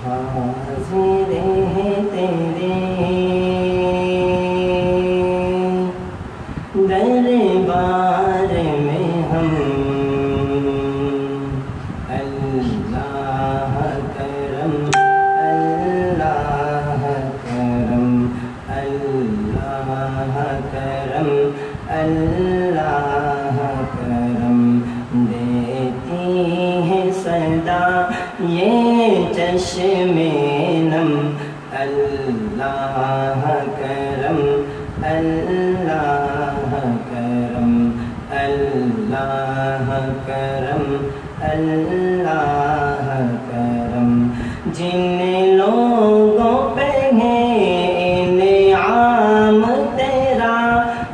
حاضر ہیں تیرے دربار میں ہم، اللہ کرم اللہ کرم اللہ کرم اللہ کرم، دیتی ہے صدا یہ چشم نم، اللہ کرم اللہ کرم اللہ کرم اللہ کرم، جن لوگوں پہ ہے انعام تیرا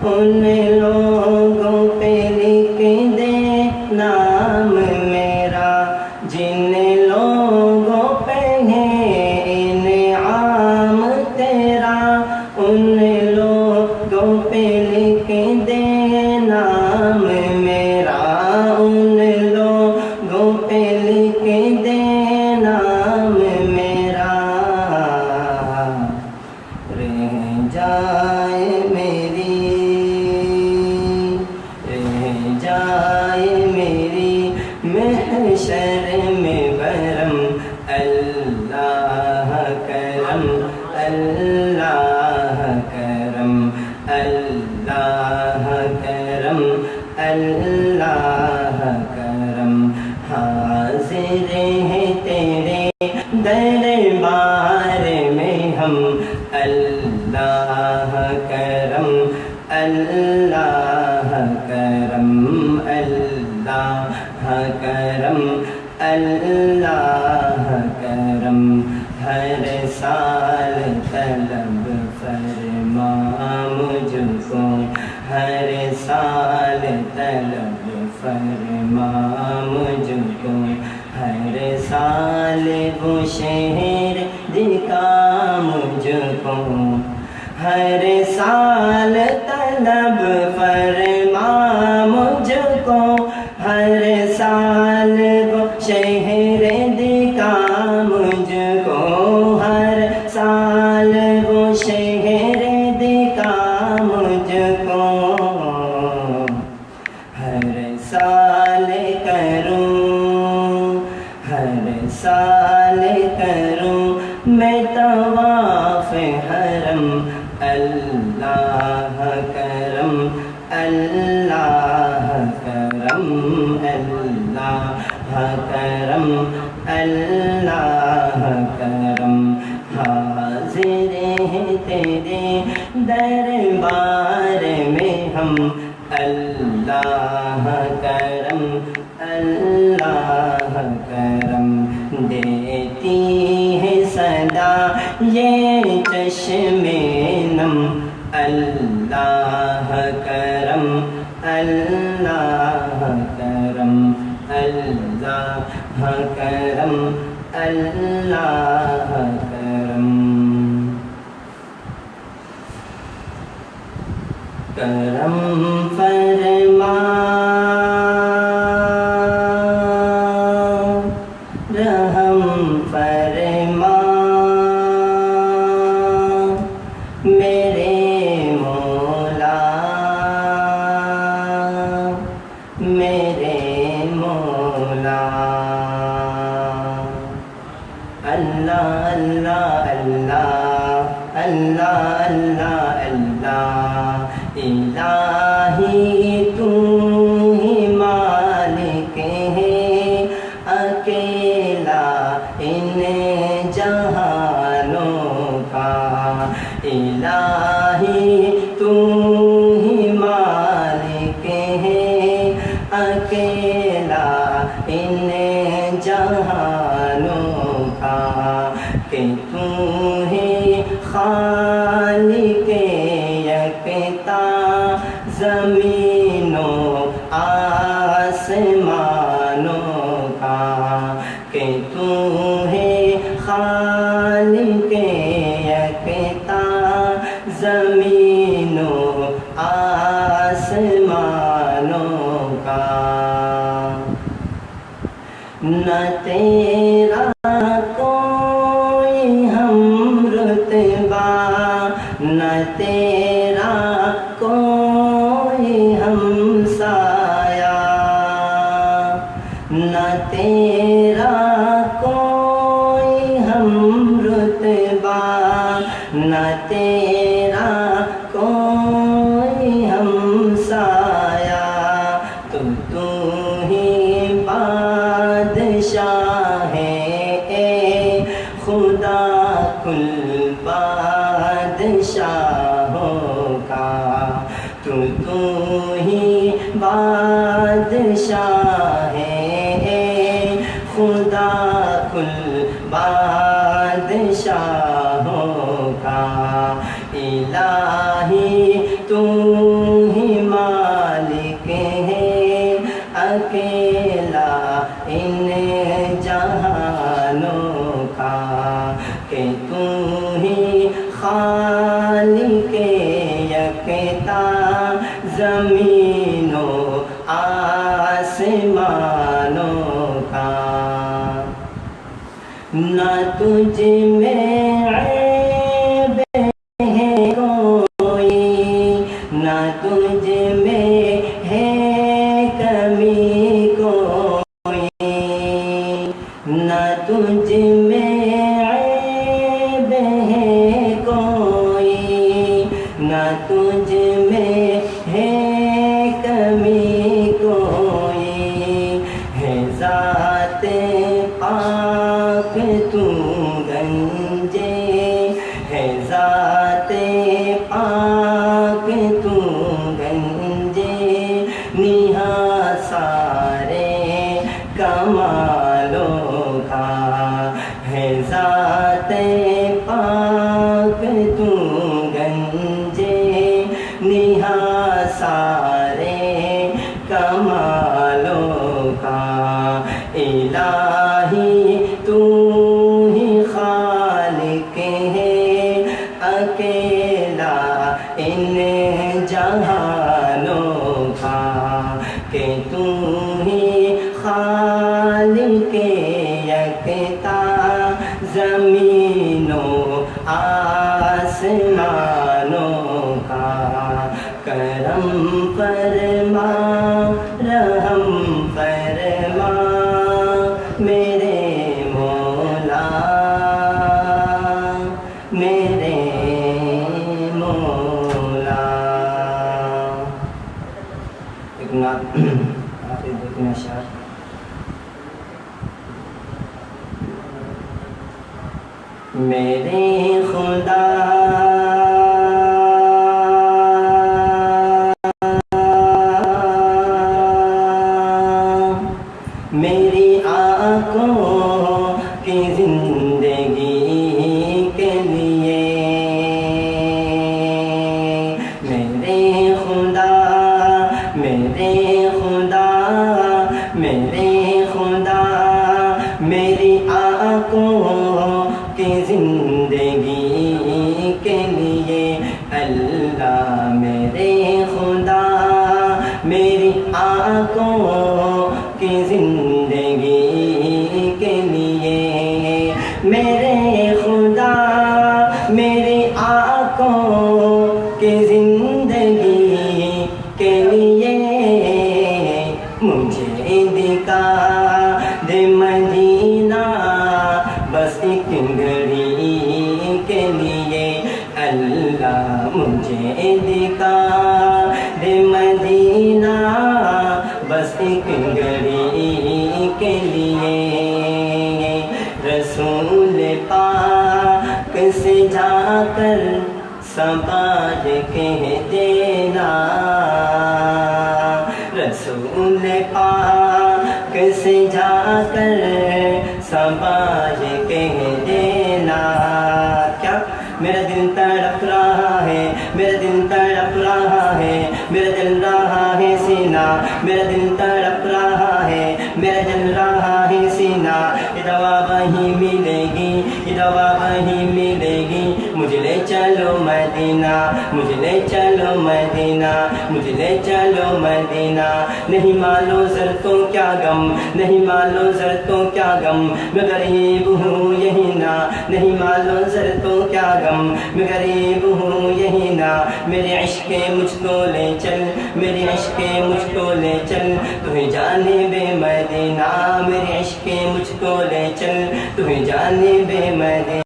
ان لوگوں پہ لکھ دے نام میرا، جن لوگوں پہ ہے انعام تیرا ان لوگوں پہ لکھ دے نام میرا، ان لوگوں پہ لکھ دے نام میرا، رہ جائے میری محشر میں برم، اللہ کرم اللہ کرم اللہ کرم اللہ کرم، حاضر ہیں تیرے دربار میں ہم، اللہ کرم اللہ کرم اللہ کرم اللہ کرم، ہر سال طلب فرما مجھ کو، ہر سال طلب فرما مجھ کو، ہر سال وہ شہر دکھا مجھ کو، ہر سال طلب فرما مجھ کو، ہر سال وہ شہر دکھا مجھ کو، ہر سال وہ شہر دکھا مجھ کو، ہر سال کروں ہر سال کروں میں طواف حرم، اللہ کرم اللہ کرم اللہ کرم اللہ کرم، حاضر ہیں تیرے دربار میں ہم، اللہ کرم اللہ کرم، دیتی ہے صدا یہ چشم نم، اللہ کرم اللہ کرم اللہ کرم اللہ کرم، کرم فرما رحم فرما میرے مولا میرے مولا، اللہ اللہ اللہ اللہ اللہ اللہ، الہی تو ہی مالک ہے اکیلا ان جہانوں کا، الہی تو ہی مالک ہے اکیلا ان جہانوں کا، کہ تو ہے خالق یکتا زمینوں آسمانوں کا، کہ تو ہے خالق یکتا زمینوں آسمانوں کا، نہ تیرا کوئی تیرا کوئی ہمسایہ، نہ تیرا کوئی ہم رتبہ، نہ تیرا کوئی ہمسایہ، تو ہی بادشاہ ہے اے خدا کل بادشاہوں کا، تو ہی بادشاہ ہے اے خدا کل بادشاہوں کا، الہی تو ہی مالک ہے اکیلا ان جہانوں کا، کہ تو ہی خالق یکتا زمین و آسمانوں کا، نہ تجھ میں عیب ہے کوئی، نہ تجھ میں ہے کمی کوئی، نہ تجھ میں عیب ہے کوئی، نہ تجھ میں ہے کمی کوئی، ہے ذات پاک تو گنجے، ہے ذات پاک تو گنجے، نہا سارے کمالوں کا، ہے ذات پاک تو گنجے، نہا سارے کمالوں کا، الہی تو ہی خالق ہے اکیلا ان جہانوں کا، کہ تو ہی خالق یکتا زمین و آسمانوں کا، کرم فرما رحم فرما میرے مولا، میرے مولا۔ ایک نعت آخر دو تین اشعار۔ میرے خدا میری آنکھوں کی زندگی کے لیے، میرے خدا میرے خدا میرے خدا میری آنکھوں کی زندگی کے لیے، اللہ میرے خدا میری آنکھوں کی زندگی کے لیے، میرے خدا میری آنکھوں کی زندگی کے لیے، مجھے دکھا دے مدینہ بس ایک گھڑی کے لیے، اللہ مجھے دکھا دے مدینہ بس ایک گھڑی کے لیے، رسول پاک سے جا کر سماج کہہ دینا، رسول پاک سے جا کر سماج کہہ دینا، کیا میرا دل تڑپ رہا ہے، میرا دل تڑپ رہا ہے، میرا جل رہا ہے سینہ، میرا دل تڑپ رہا ہے، میرا جل رہا ہے سینہ، یہ دوا وہیں ملے گی، یہ دوا وہیں ملے گی، مجھے لے چلو مدینہ، مجھے لے چلو مدینہ، مجھے لے چلو مدینہ، نہیں مالو زر تو کیا غم، نہیں مالو زر تو کیا غم، میں غریب ہوں یہی نا نا، نہیں معلوم زر تو کیا غم، میں غریب ہوں یہی نا، میرے عشق مجھ کو لے چل، میرے عشق مجھ کو لے چل، تو ہی جانب مدینہ، میرے عشق مجھ کو لے چل، تو ہی جانب مدینہ،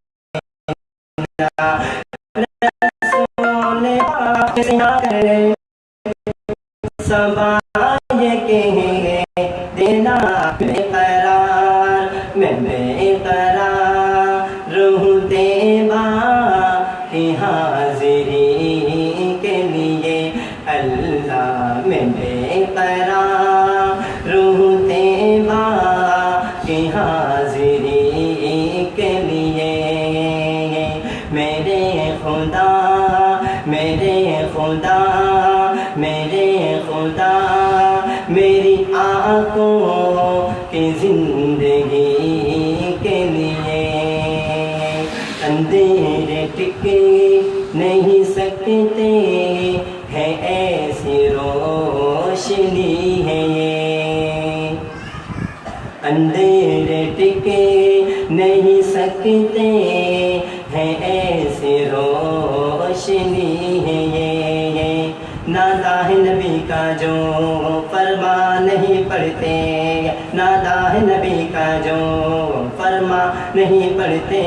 رسول پاک سے نہ کرے صبا یہ کہہ دینا، بے قرار میں بے قرار رہوں تیبا کی حاضری کے لیے، اللہ میں بے قرار رہوں تیبا کی حاضری کے لیے، میرے خدا میرے خدا میرے خدا میری آنکھوں کی زندگی کے لیے، اندھیرے ٹک نہیں سکتے ہے ایسی روشنی ہے یہ، اندھیرے ٹک نہیں سکتے ہے ایسی روشنی ہے یہ، نادا ہے نبی کا جو فرما نہیں پڑھتے، نادا ہے نبی کا جو فرما نہیں پڑھتے،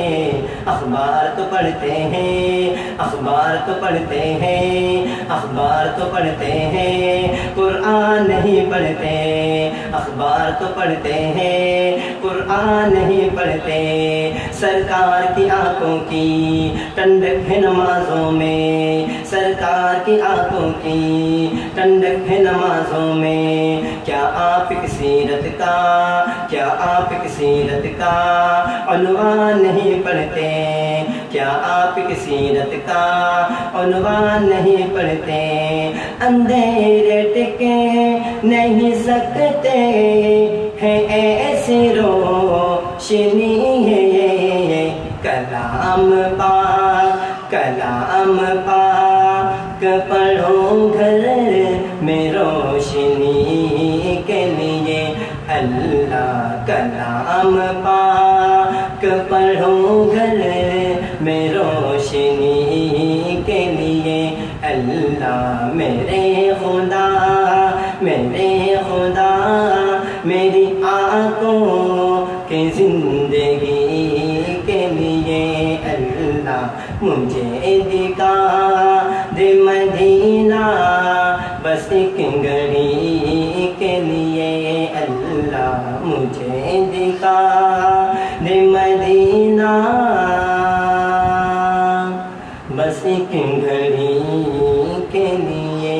اخبار تو پڑھتے ہیں، اخبار تو پڑھتے ہیں، اخبار تو پڑھتے ہیں، قرآن نہیں پڑھتے، اخبار تو پڑھتے ہیں، قرآن نہیں پڑھتے، سرکار کی آنکھوں کی ٹھنڈک ہے نمازوں میں، سرکار کی آنکھوں کی ٹھنڈک ہے نمازوں میں، کیا آپ کی سیرت کا کیا آپ کی سیرت کا عنوان نہیں پڑھتے، کیا آپ کی سیرت کا عنوان نہیں پڑھتے، اندھیرے ٹکے نہیں سکتے ہے ایسی روشنی ہے یہ، کلام پاک کلام پاک پڑھو گھر میں روشنی کے لیے، اللہ کلام پاک پڑھو گھر میں روشنی کے لیے، اللہ میرے خدا میرے خدا میری آنکھوں کی زندگی کے لیے، اللہ مجھے دکھا دے مدینہ بس ایک گھڑی کے لیے، اللہ مجھے دکھا دے مدینہ بس ایک گھڑی کے لیے۔